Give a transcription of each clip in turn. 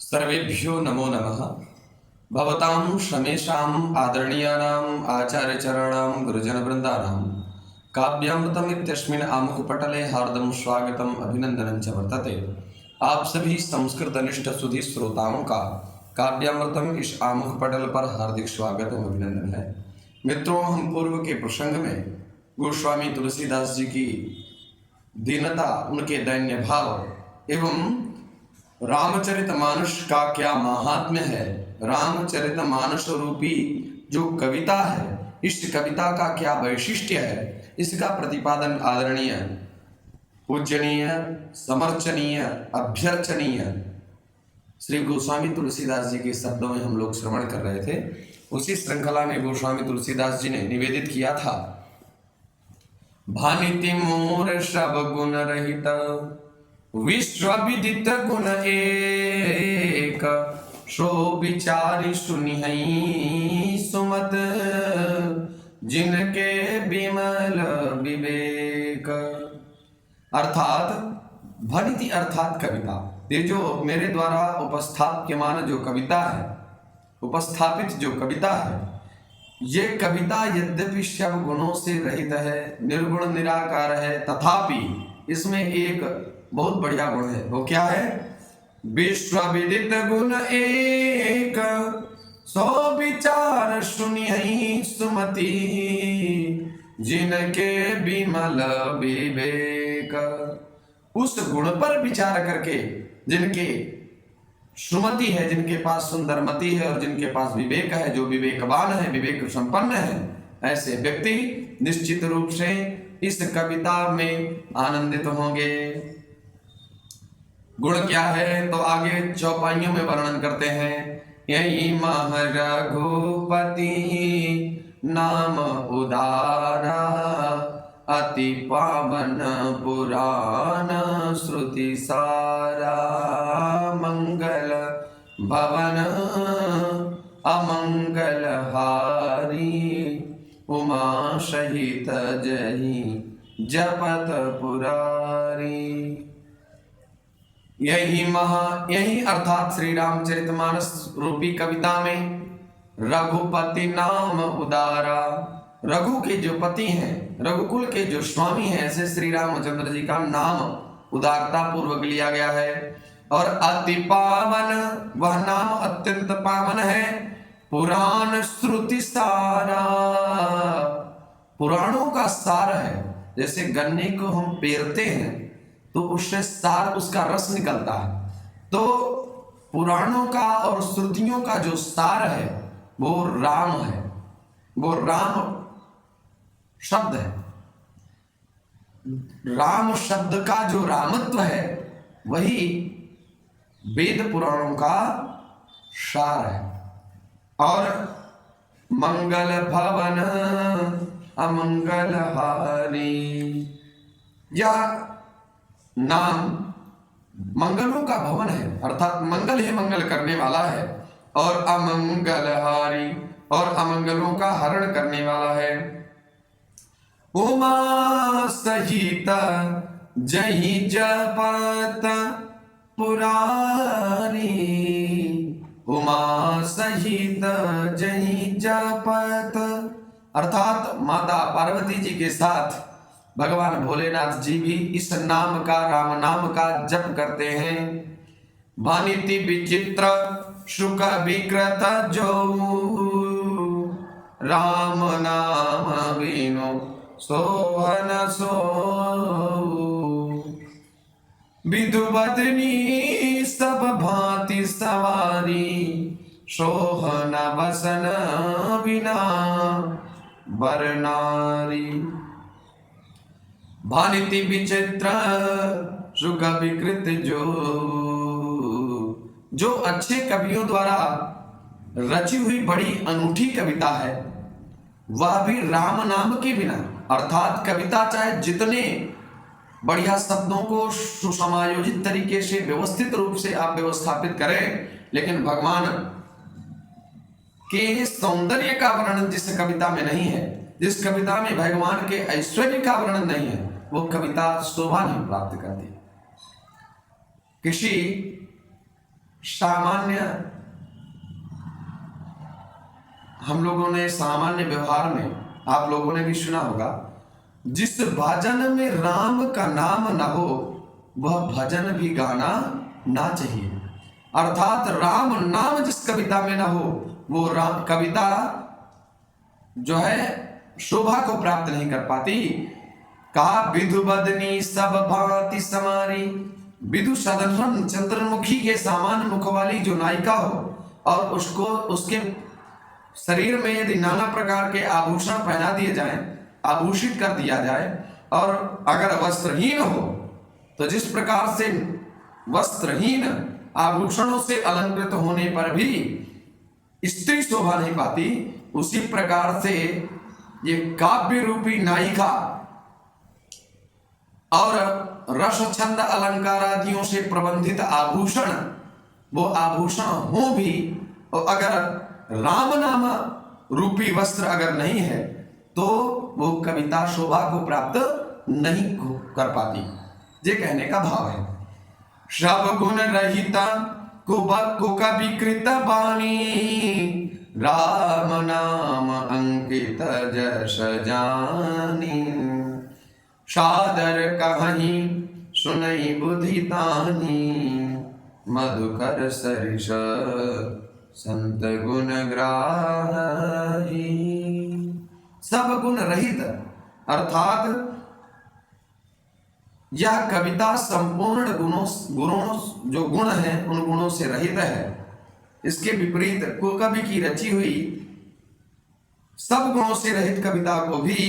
सर्वेभ्यो नमो नमः। भवतां श्रमेषाम् आदरणीयानाम् आचार्यचरणां गुरुजनवृन्दानां काव्यामृतम् इत्यस्मिन् आमुखपटले हार्दं स्वागतम् अभिनंदनं च वर्तते। आप सभी संस्कृतनिष्ठ सुधी श्रोताओं का काव्यामृतम इस आमुख पटल पर हार्दिक स्वागत एवं अभिनंदन है। मित्रों, हम पूर्व के प्रसंग में गोस्वामी तुलसीदास जी की दीनता, उनके दैन्य भाव एवं रामचरितमानस का क्या महात्म्य है, रामचरितमानस रूपी जो कविता है, इस कविता का क्या वैशिष्ट्य है, इसका प्रतिपादन आदरणीय, पूजनीय, समर्चनीय, अभ्यर्चनीय श्री गोस्वामी तुलसीदास जी के शब्दों में हम लोग श्रवण कर रहे थे। उसी श्रृंखला में गोस्वामी तुलसीदास जी ने निवेदित किया था, भानिति मोर सब गुण रहित विश्व विदित गुण एक, सो विचारी सुनिहई सुमत जिनके विमल विवेक। अर्थात भनिति अर्थात कविता, ये जो मेरे द्वारा उपस्थाप्यमान जो कविता है, उपस्थापित जो कविता है, ये कविता यद्यपि सब गुणों से रहित है, निर्गुण निराकार है, तथापि इसमें एक बहुत बढ़िया गुण है। वो क्या है? विश्व विदित गुण एक, सो विचार सुनिहई सुमति जिनके विमल विवेक। उस गुण पर विचार करके जिनके सुमति है, जिनके पास सुंदर मति है और जिनके पास विवेक है, जो विवेकवान है, विवेक संपन्न है, ऐसे व्यक्ति निश्चित रूप से इस कविता में आनंदित होंगे। गुण क्या है तो आगे चौपाइयों में वर्णन करते हैं। यही मह रघुपति नाम उदारा, अति पावन पुराण श्रुति सारा, मंगल भवन अमंगल हारी, उमा सहित जही जपत पुरारी। यही अर्थात श्री रामचरितमानस रूपी कविता में रघुपति नाम उदारा, रघु के जो पति हैं, रघुकुल के जो स्वामी हैं, ऐसे श्री रामचंद्र जी का नाम उदारता पूर्वक लिया गया है। और अति पावन, वह नाम अत्यंत पावन है। पुराण श्रुति सारा, पुराणों का सार है। जैसे गन्ने को हम पेरते हैं तो उससे सार, उसका रस निकलता है, तो पुराणों का और श्रुतियों का जो सार है वो राम है, वो राम शब्द है। राम शब्द का जो रामत्व है वही वेद पुराणों का सार है। और मंगल भवन अमंगल हारी, यह नाम मंगलों का भवन है, अर्थात मंगल ही मंगल करने वाला है। और अमंगल हारी, और अमंगलों का हरण करने वाला है। उमा सहित जही जपत पुरारी, उमा सहित जही जपत, अर्थात माता पार्वती जी के साथ भगवान भोलेनाथ जी भी इस नाम का, राम नाम का जप करते हैं। भानिति विचित्र सुख विकृत जो, राम नाम बिनु सोहन सो, विधुवदनी सब भांति सवारी, सोहन बसन बिना बरनारी। भानिति विचित्र सुख विकृत जो अच्छे कवियों द्वारा रची हुई बड़ी अनूठी कविता है, वह भी राम नाम के बिना, अर्थात कविता चाहे जितने बढ़िया शब्दों को सुसमायोजित तरीके से व्यवस्थित रूप से आप व्यवस्थापित करें, लेकिन भगवान के सौंदर्य का वर्णन जिस कविता में नहीं है, जिस कविता में भगवान के ऐश्वर्य का वर्णन नहीं है, वो कविता शोभा नहीं प्राप्त करती। किसी सामान्य हम लोगों ने सामान्य व्यवहार में आप लोगों ने भी सुना होगा, जिस भजन में राम का नाम न हो वह भजन भी गाना ना चाहिए। अर्थात राम नाम जिस कविता में ना हो वो कविता जो है शोभा को प्राप्त नहीं कर पाती। कहा विधु बदनी सब भांति समारी, विधु सदन चंद्रमुखी के समान मुख वाली जो नायिका हो और उसको उसके शरीर में यदि नाना प्रकार के आभूषण पहना दिए जाएं, आभूषित कर दिया जाए, और अगर वस्त्रहीन हो तो जिस प्रकार से वस्त्रहीन आभूषणों से अलंकृत होने पर भी स्त्री शोभा नहीं पाती, उसी प्रकार से ये काव्य रूपी नायिका और रस छंद अलंकार आदियों से प्रबंधित आभूषण, वो आभूषण हो भी और अगर राम नाम रूपी वस्त्र अगर नहीं है तो वो कविता शोभा को प्राप्त नहीं कर पाती। ये कहने का भाव है। सब गुण रहिता को कवि कृत बानी, राम नाम अंकित जस जानी, सादर कहीं सुनई बुद्धि तानी, मधुकर सरिस संत गुण ग्राही। सब गुण रहित अर्थात यह कविता संपूर्ण गुणों जो गुण हैं उन गुणों से रहित है। इसके विपरीत को कवि की रची हुई सब गुणों से रहित कविता को भी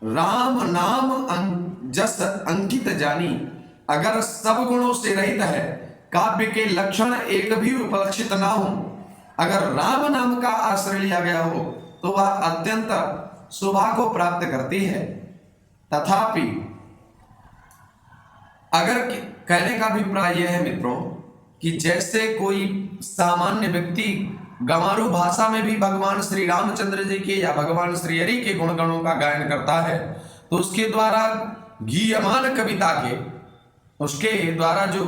राम नाम जस अंकित जानी, अगर सब गुणों से रहित है, काव्य के लक्षण एक भी उपलक्षित ना हो, अगर राम नाम का आश्रय लिया गया हो तो वह अत्यंत शोभा को प्राप्त करती है। तथापि अगर कहने का अभिप्राय यह है मित्रों कि जैसे कोई सामान्य व्यक्ति गंवारू भाषा में भी भगवान श्री रामचंद्र जी के या भगवान श्री हरि के गुणगणों का गायन करता है तो उसके द्वारा गीयमान कविता के उसके द्वारा जो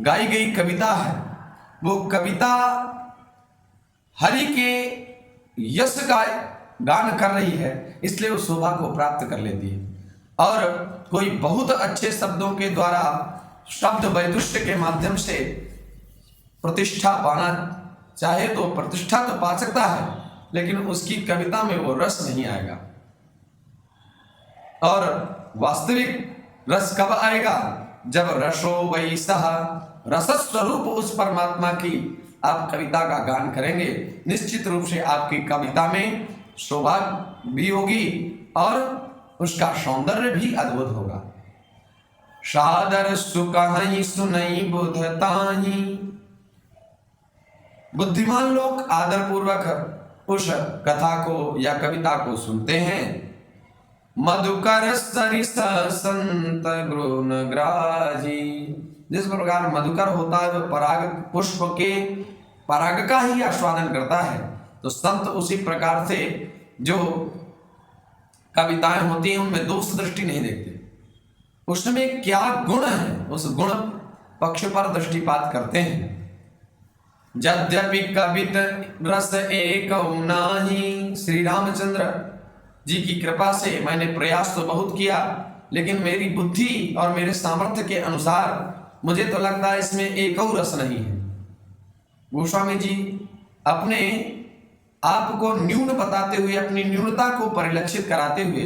गाई गई कविता है वो कविता हरि के यश का गान कर रही है, इसलिए वो शोभा को प्राप्त कर लेती है। और कोई बहुत अच्छे शब्दों के द्वारा शब्द वैदुष्ट के माध्यम से प्रतिष्ठा पाना चाहे तो प्रतिष्ठा तो पा सकता है, लेकिन उसकी कविता में वो रस नहीं आएगा। और वास्तविक रस कब आएगा? जब रसो वैसह, रस स्वरूप उस परमात्मा की आप कविता का गान करेंगे, निश्चित रूप से आपकी कविता में शोभा भी होगी और उसका सौंदर्य भी अद्भुत होगा। सादर सुकहि सुनई बुधताही, बुद्धिमान लोग आदर पूर्वक उस कथा को या कविता को सुनते हैं। मधुकर सरिस संत गुण ग्राही, जिस प्रकार मधुकर होता है वो पराग पुष्प के पराग का ही आस्वादन करता है, तो संत उसी प्रकार से जो कविताएं होती हैं उनमें दोष दृष्टि नहीं देखते, उसमें क्या गुण है उस गुण पक्ष पर दृष्टिपात करते हैं। यद्यपि कवित रस एक नाही, श्री रामचंद्र जी की कृपा से मैंने प्रयास तो बहुत किया, लेकिन मेरी बुद्धि और मेरे सामर्थ्य के अनुसार मुझे तो लगता है इसमें एक और रस नहीं है। गोस्वामी जी अपने आपको न्यून बताते हुए, अपनी न्यूनता को परिलक्षित कराते हुए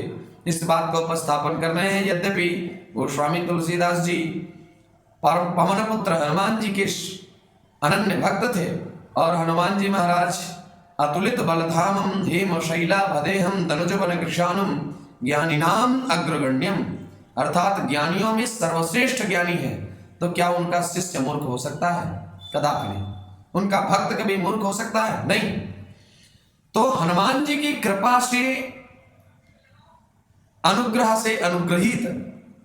इस बात का उपस्थापन कर रहे हैं। यद्यपि गोस्वामी तुलसीदास जी परम पवन पुत्र हनुमान जी के अनन्य भक्त थे और हनुमान जी महाराज अतुलित बलधामम हेम शैला भदेहम तनुज बल कृशानुम ज्ञानिनाम अग्रगण्यम, अर्थात ज्ञानियों में सर्वश्रेष्ठ ज्ञानी है, तो क्या उनका शिष्य मूर्ख हो सकता है? कदापि नहीं। उनका भक्त कभी मूर्ख हो सकता है? नहीं। तो हनुमान जी की कृपा से, अनुग्रह से अनुग्रहित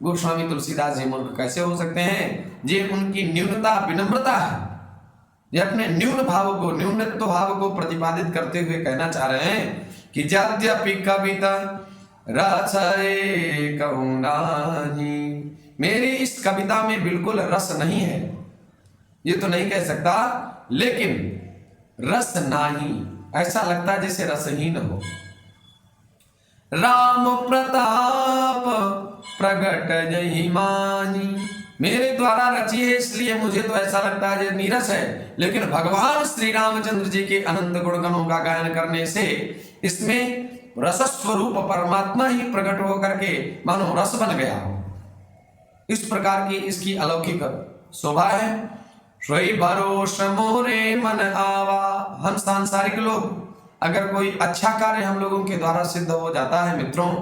गोस्वामी तुलसीदास जी मूर्ख कैसे हो सकते हैं? ये उनकी न्यूनता विनम्रता है। ये अपने न्यून भाव को, न्यूनत्व भाव को प्रतिपादित करते हुए कहना चाह रहे हैं कि यद्यपि कविता रचये कहूं नाही, मेरी इस कविता में बिल्कुल रस नहीं है। ये तो नहीं कह सकता, लेकिन रस नाही, ऐसा लगता है जैसे रसहीन हो। राम प्रताप प्रगट जहि मानी, मेरे द्वारा रची है इसलिए मुझे तो ऐसा लगता है ये नीरस है, लेकिन भगवान श्री रामचंद्र जी के अनंत गुणगणों का गायन करने से इसमें रस स्वरूप परमात्मा ही प्रकट होकर के मानो रस बन गया हो। इस प्रकार की इसकी अलौकिक शोभा है। सोई भरोस मोरे मन आवा, हम सांसारिक लोग अगर कोई अच्छा कार्य हम लोगों के द्वारा सिद्ध हो जाता है मित्रों,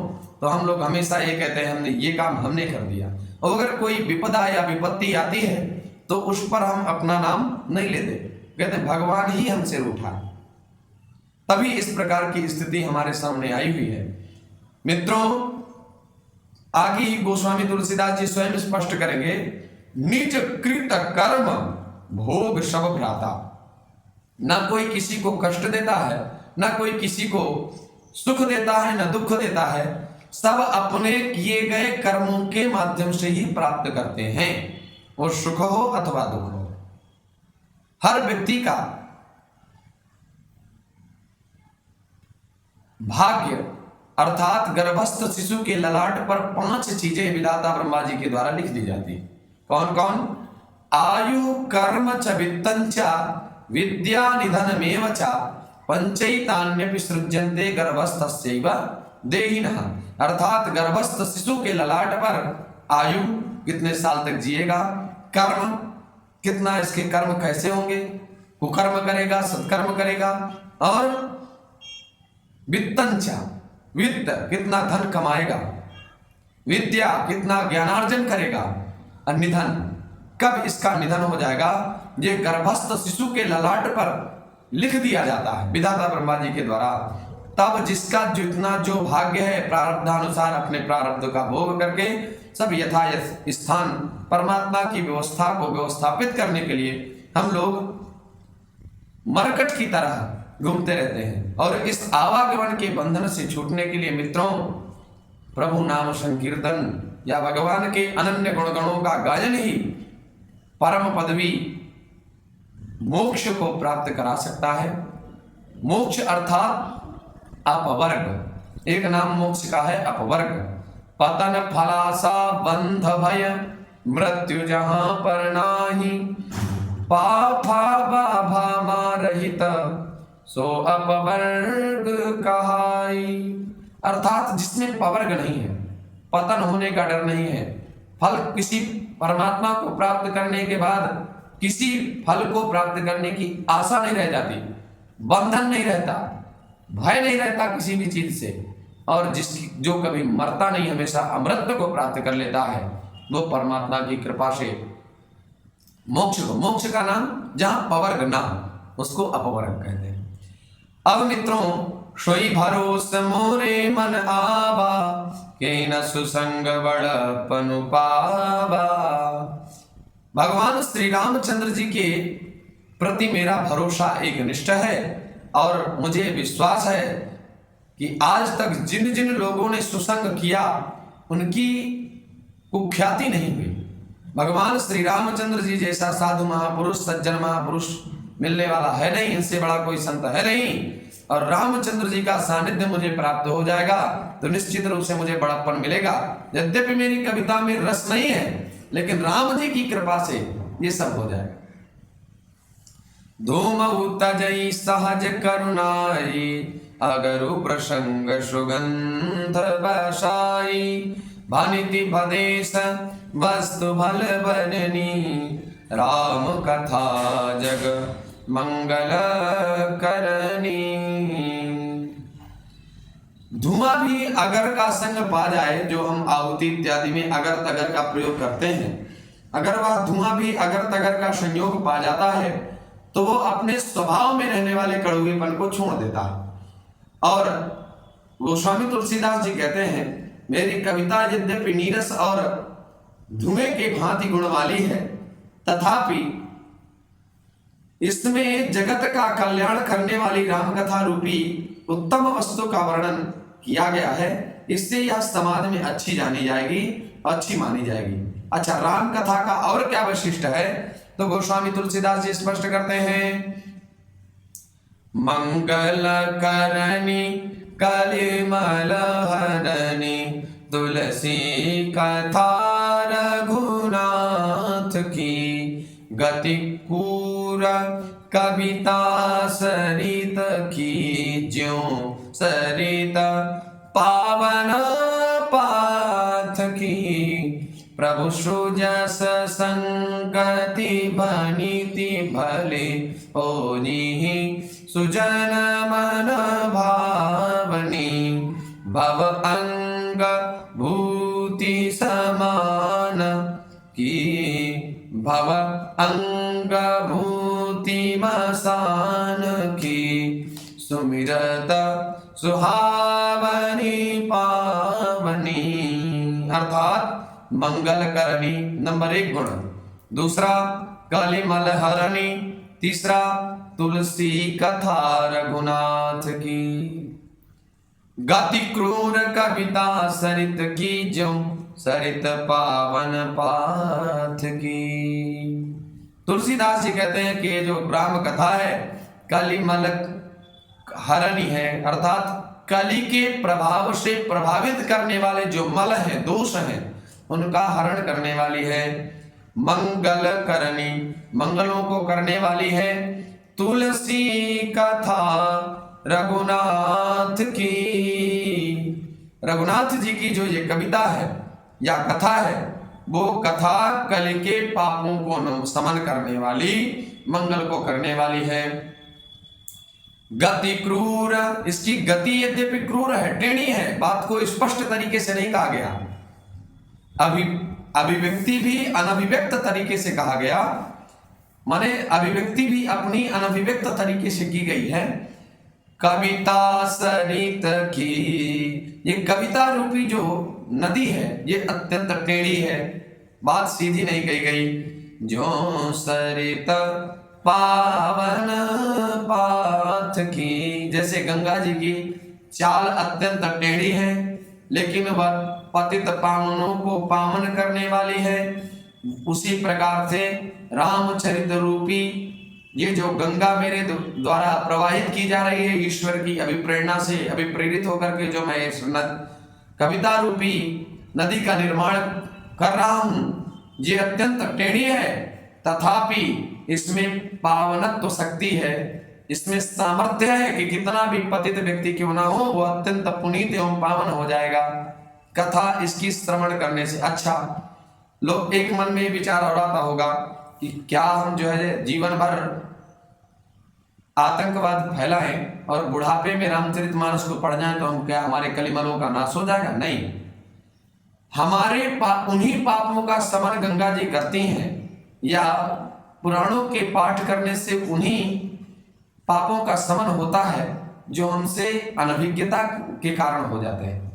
तो हम लोग हमेशा ये कहते हैं हमने ये काम हमने कर दिया। और अगर कोई विपदा या विपत्ति आती है तो उस पर हम अपना नाम नहीं लेते, कहते भगवान ही हमसे रूठा। तभी इस प्रकार की स्थिति हमारे सामने आई हुई है। मित्रों, आगे ही गोस्वामी तुलसीदास जी स्वयं स्पष्ट करेंगे, निज कृत कर्म भोग सब भ्राता, ना कोई किसी को कष्ट देता है, ना कोई किसी को सुख देता है, ना दुख देता है, सब अपने किए गए कर्मों के माध्यम से ही प्राप्त करते हैं, वो सुख हो अथवा दुख हो। हर व्यक्ति का भाग्य अर्थात गर्भस्थ शिशु के ललाट पर 5 चीजें विधाता ब्रह्मा जी के द्वारा लिख दी जाती। कौन कौन? आयु कर्म च वित्तं च विद्या निधनमेव च पंचैतान्यपि सृज्यन्ते गर्भस्थस्यैव देहिनः। अर्थात गर्भस्थ शिशु के ललाट पर आयु कितने साल तक जिएगा, कर्म कितना, इसके कर्म कैसे होंगे, कुकर्म करेगा सत्कर्म करेगा, और वित्तं च वित्त कितना धन कमाएगा, विद्या कितना ज्ञानार्जन करेगा, और निधन कब इसका निधन हो जाएगा, ये गर्भस्थ शिशु के ललाट पर लिख दिया जाता है विधाता ब्रह्मा जी के द्वारा। तब जिसका जितना जो भाग्य है प्रारब्धानुसार अपने प्रारब्ध का भोग करके सब यथायथ स्थान परमात्मा की व्यवस्था को व्यवस्थापित करने के लिए हम लोग मरकट की तरह घूमते रहते हैं। और इस आवागमन के बंधन से छूटने के लिए मित्रों, प्रभु नाम संकीर्तन या भगवान के अनन्य गुणगणों का गायन ही परम पदवी मोक्ष को प्राप्त करा सकता है। मोक्ष अर्थात अपवर्ग, एक नाम मोक्ष का है अपवर्ग। पतन फलासा बंध भय मृत्यु जहां पर नाही, पाफा बाभा मारहित सो अपवर्ग कहाई। अर्थात जिसमें पवर्ग नहीं है, पतन होने का डर नहीं है, फल किसी परमात्मा को प्राप्त करने के बाद किसी फल को प्राप्त करने की आशा नहीं रह जाती, बंधन नहीं रहता, भय नहीं रहता किसी भी चीज से, और जो कभी मरता नहीं, हमेशा अमृत को प्राप्त कर लेता है, वो परमात्मा की कृपा से मोक्ष का नाम जहां पवर्ग ना, उसको अपवर्ग कहते हैं। अब मित्रों, सोई भरोस मोरे मन आवा, के न सुसंग बड़पनु पावा। भगवान श्री रामचंद्र जी के प्रति मेरा भरोसा एक निष्ठा है, और मुझे विश्वास है कि आज तक जिन जिन लोगों ने सुसंग किया उनकी कुख्याति नहीं हुई। भगवान श्री रामचंद्र जी जैसा साधु महापुरुष, सज्जन महापुरुष मिलने वाला है नहीं, इनसे बड़ा कोई संत है नहीं। और रामचंद्र जी का सानिध्य मुझे प्राप्त हो जाएगा तो निश्चित रूप से मुझे बड़प्पन मिलेगा। यद्यपि मेरी कविता में रस नहीं है, लेकिन राम जी की कृपा से ये सब हो जाएगा। धूम तजई सहज करुणाई, अगरु प्रसंग सुगंध बसाई, भनिति भदेश वस्तु भल बननी, राम कथा जग मंगल करनी। धुआं भी अगर का संग पा जाए, जो हम आहुति इत्यादि में अगर तगर का प्रयोग करते हैं, अगर वह धुआं भी अगर तगर का संयोग पा जाता है तो वो अपने स्वभाव में रहने वाले कड़ुएपन को छोड़ देता है। और गोस्वामी तुलसीदास जी कहते हैं, मेरी कविता यद्यपि नीरस और धुएं के भांति गुण वाली है, तथापि इसमें जगत का कल्याण करने वाली राम कथा रूपी उत्तम वस्तु का वर्णन किया गया है। इससे यह समाज में अच्छी जानी जाएगी, अच्छी मानी जाएगी। अच्छा, राम कथा का और क्या वैशिष्ट है, तो गोस्वामी तुलसीदास जी स्पष्ट करते हैं, मंगल करनी कलिमल हरनी तुलसी कथा रघुनाथ की, गति कूर कविता सरित की, ज्यों सरित पावन पाथ की, प्रभु सुजस संगति बनीति भले, ओनी सुजन मन भावनी, भव अंग भूति समान की, भव अंग भूति मसान की, सुमिरत सुहावनी पावनी। अर्थात मंगल करनी नंबर 1 गुण, दूसरा कलिमल हरणी, तीसरा तुलसी कथा रघुनाथ की, गति क्रूर कविता सरित की, जो सरित पावन पाथ की। तुलसीदास जी कहते हैं कि ये जो ब्राह्म कथा है कलिमल हरणी है, अर्थात कली के प्रभाव से प्रभावित करने वाले जो मल हैं, दोष हैं, उनका हरण करने वाली है। मंगल करनी, मंगलों को करने वाली है। तुलसी कथा रघुनाथ की, रघुनाथ जी की जो ये कविता है या कथा है, वो कथा कल के पापों को समन करने वाली, मंगल को करने वाली है। गति क्रूर, इसकी गति यद्यपि क्रूर है, टेढ़ी है, बात को स्पष्ट तरीके से नहीं कहा गया। अभिव्यक्ति भी अनभिव्यक्त तरीके से कहा गया, माने अभिव्यक्ति भी अपनी अनभिव्यक्त तरीके से की गई है। कविता सरित की, ये कविता रूपी जो नदी है ये अत्यंत टेढ़ी है, बात सीधी नहीं कही गई। जो सरित पावन पाथ की, जैसे गंगा जी की चाल अत्यंत टेढ़ी है, लेकिन वह पतित पावनों को पावन करने वाली है, उसी प्रकार से रामचरित रूपी ये जो गंगा मेरे द्वारा प्रवाहित की जा रही है, ईश्वर की अभिप्रेरणा से अभिप्रेरित होकर के जो मैं इस कविता रूपी नदी का निर्माण कर रहा हूं, ये अत्यंत टेढ़ी है, तथापि इसमें पावनत्व शक्ति है, इसमें सामर्थ्य है कि कितना भी पतित व्यक्ति क्यों ना हो, वो अत्यंत पुनीत एवं पावन हो जाएगा कथा इसकी श्रवण करने से। अच्छा, लोग एक मन में विचार हो रहा होगा कि क्या हम जो है जीवन भर आतंकवाद फैलाएं और बुढ़ापे में रामचरितमानस को पढ़ जाएं तो हम क्या हमारे कलिमलों का नाश हो जाएगा? नहीं, हमारे उन्हीं पापों का समन गंगा जी करती हैं, या पुराणों के पाठ करने से उन्हीं पापों का समन होता है जो हमसे अनभिज्ञता के कारण हो जाते हैं।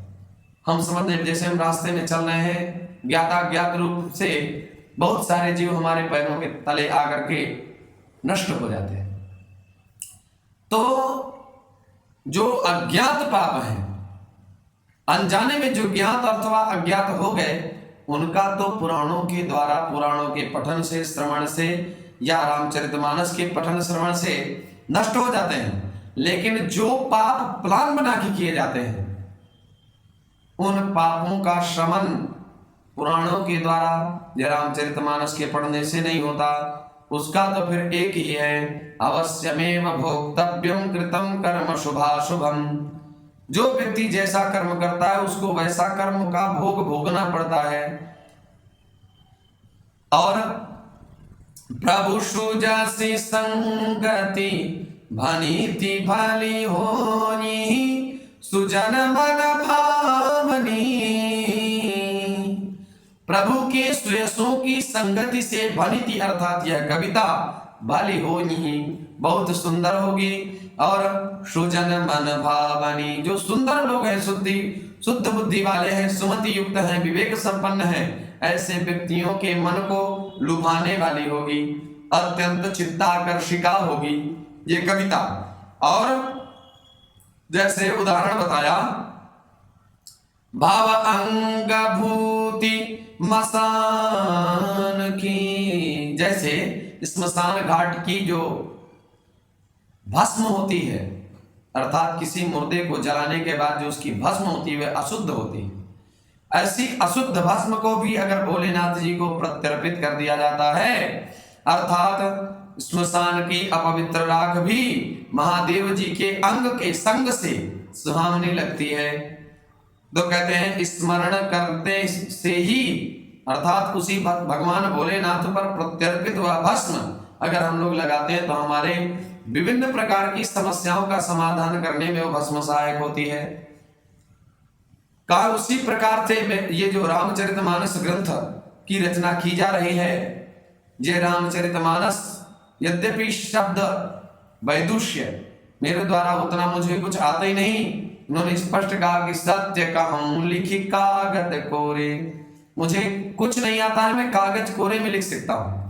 हम समझते हैं जैसे हम रास्ते में चल रहे हैं, ज्ञात रूप से बहुत सारे जीव हमारे पैरों के तले आकर के नष्ट हो जाते हैं। तो जो अज्ञात पाप हैं, अनजाने में जो ज्ञात अथवा अज्ञात हो गए, उनका तो पुराणों के द्वारा, पुराणों के पठन से, श्रवण से, या रामचरितमानस के पठन श्रवण से नष्ट हो जाते हैं। लेकिन जो पाप प्लान बना के किए जाते हैं, उन पापों का शमन पुराणों के द्वारा या रामचरितमानस के पढ़ने से नहीं होता। उसका तो फिर एक ही है, अवश्यमेव भोक्तव्यम कृतम कर्म शुभाशुभम। जो व्यक्ति जैसा कर्म करता है उसको वैसा कर्म का भोग भोगना पड़ता है। और प्रभु सुजसी संगति भनीति भली होनी, सुजन मन भावनी। प्रभु के सुयसों की संगति से भनीति, अर्थात यह कविता भली होनी, बहुत सुंदर होगी। और सुजन मन भावनी, जो सुंदर लोग हैं, शुद्ध बुद्धि वाले हैं, सुमति युक्त हैं, विवेक संपन्न हैं, ऐसे व्यक्तियों के मन को लुभाने वाली होगी, अत्यंत चित्ताकर्षिका होगी ये कविता। और जैसे उदाहरण बताया, भाव अंग भूति मसान की, जैसे स्मशान घाट की जो भस्म होती है, अर्थात किसी मुर्दे को जलाने के बाद जो उसकी भस्म होती है वह अशुद्ध होती है। ऐसी अशुद्ध भस्म को भी अगर भोलेनाथ जी को प्रत्यर्पित कर दिया जाता है, अर्थात स्मशान की अपवित्र राख भी महादेव जी के अंग के संग से सुहावनी लगती है। तो कहते हैं स्मरण करते से ही, अर्थात उसी भगवान भोलेनाथ पर प्रत्यर्पित हुआ भस्म अगर हम लोग लगाते हैं तो हमारे विभिन्न प्रकार की समस्याओं का समाधान करने में वो भस्म सहायक होती है। का उसी प्रकार से ये जो रामचरितमानस ग्रंथ की रचना की जा रही है, ये रामचरितमानस यद्यपि शब्द वैदुष्य मेरे द्वारा उतना मुझे कुछ आता ही नहीं, उन्होंने स्पष्ट कहा कि सत्य कहूं लिखी कागज कोरे, मुझे कुछ नहीं आता है, मैं कागज कोरे में लिख सकता हूं,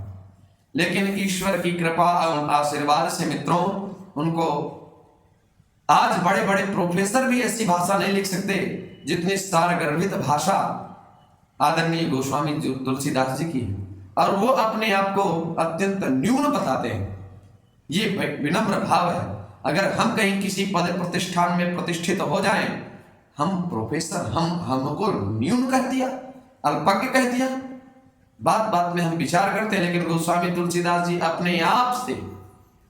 लेकिन ईश्वर की कृपा और आशीर्वाद से मित्रों उनको आज बड़े बड़े प्रोफेसर भी ऐसी भाषा नहीं लिख सकते जितनी सारगर्भित भाषा आदरणीय गोस्वामी तुलसीदास जी की है, और वो अपने आप को अत्यंत न्यून बताते हैं। ये विनम्र भाव है। अगर हम कहीं किसी पद प्रतिष्ठान में प्रतिष्ठित हो जाएं, हम प्रोफेसर, हमको न्यून कह दिया, अल्पज्ञ कह दिया, बात बात में हम विचार करते हैं। लेकिन गोस्वामी तुलसीदास जी अपने आप से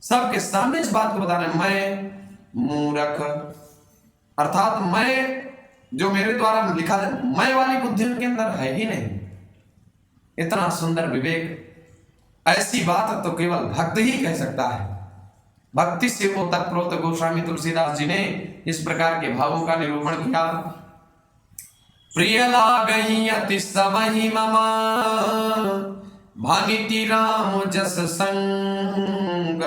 सबके सामने इस बात को बता रहे हैं, मैं मूर्ख, अर्थात मैं जो मेरे द्वारा लिखा है, मैं वाली बुद्धि उनके अंदर है ही नहीं। इतना सुंदर विवेक, ऐसी बात तो केवल भक्त ही कह सकता है। भक्ति से वो तत्प्रोत गोस्वामी तुलसीदास जी ने इस प्रकार के भावों का निरूपण किया। प्रिय लागई अति समहि ममा भानिति राम जस संग,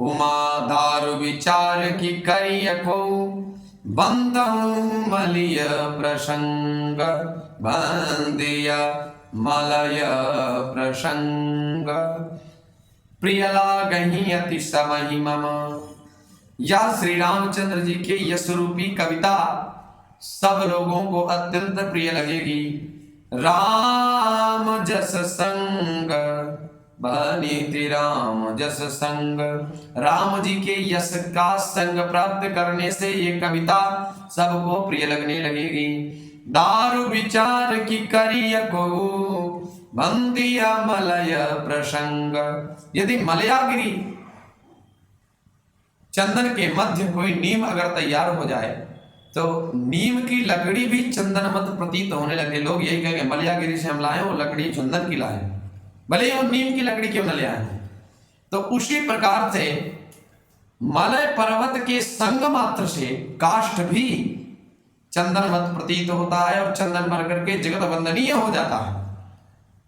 उमा दारु विचार की करिय को बंदहु मलिय प्रसंग, बंदिया मलय प्रसंग। प्रिय लागहि अति समहि मम, यह श्री रामचंद्र जी के यश रूपी कविता सब लोगों को अत्यंत प्रिय लगेगी। राम जस संग बनीति राम जस संग, राम जी के यश का संग प्राप्त करने से ये कविता सबको प्रिय लगने लगेगी। दारु विचार की करिय को बंदिया मलय प्रसंग, यदि मलयागिरी चंदन के मध्य कोई नीम अगर तैयार हो जाए तो नीम की लकड़ी भी चंदन मत प्रतीत होने लगे। लोग यही कहेंगे मलयागिरी से हम लाए वो लकड़ी चंदन की लाए, भले ही वो नीम की लकड़ी क्यों न ले आए। तो उसी प्रकार से मलय पर्वत के संग मात्र से काष्ठ भी चंदन मत प्रतीत होता है और चंदन भर करके जगत वंदनीय हो जाता है।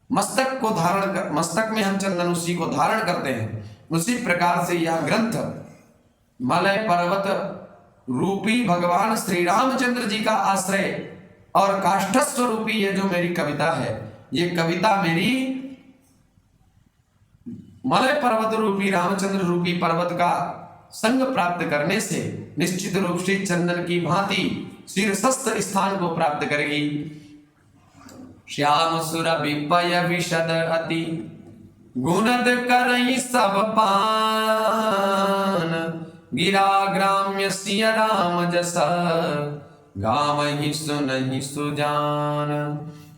मस्तक को धारण कर, मस्तक में हम चंदन उसी को धारण करते हैं। उसी प्रकार से यह ग्रंथ मलय पर्वत रूपी भगवान श्री रामचंद्र जी का आश्रय और काष्ठस्व रूपी ये जो मेरी कविता है, ये कविता मेरी मलय पर्वत रूपी रामचंद्र रूपी पर्वत का संग प्राप्त करने से निश्चित रूप से चंदन की भांति शीर्षस्थ स्थान को प्राप्त करेगी। श्याम सुर विपय विशद अति गुणद करई सब पान, गिरा ग्राम्य सिय राम जस गावहि सुनहि सुजान।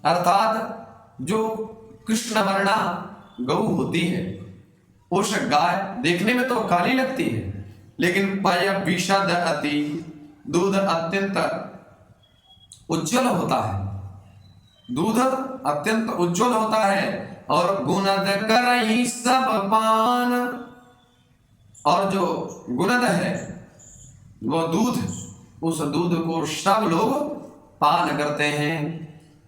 अर्थात जो कृष्ण वर्णा गौ होती है, उस गाय देखने में तो काली लगती है, लेकिन पय विशद अति, दूध अत्यंत उज्जवल होता है, दूध अत्यंत उज्जवल होता है। और गुणद करहि सब पान, और जो गुणद है वो दूध, उस दूध को सब लोग पान करते हैं।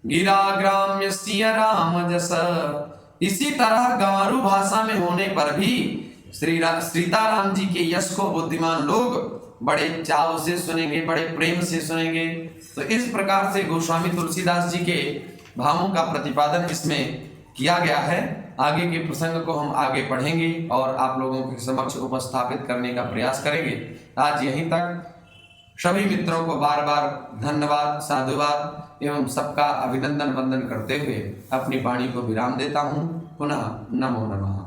गिरा ग्राम्य सिय राम जस, इसी तरह गंवारू भाषा में होने पर भी सीताराम जी के यश को बुद्धिमान लोग बड़े चाव से सुनेंगे, बड़े प्रेम से सुनेंगे। तो इस प्रकार से गोस्वामी तुलसीदास जी के भावों का प्रतिपादन इसमें किया गया है। आगे के प्रसंग को हम आगे पढ़ेंगे और आप लोगों के समक्ष उपस्थापित करने का प्रयास करेंगे। आज यहीं तक सभी मित्रों को बार बार धन्यवाद, साधुवाद एवं सबका अभिनंदन वंदन करते हुए अपनी वाणी को विराम देता हूँ। पुनः नमो नमः।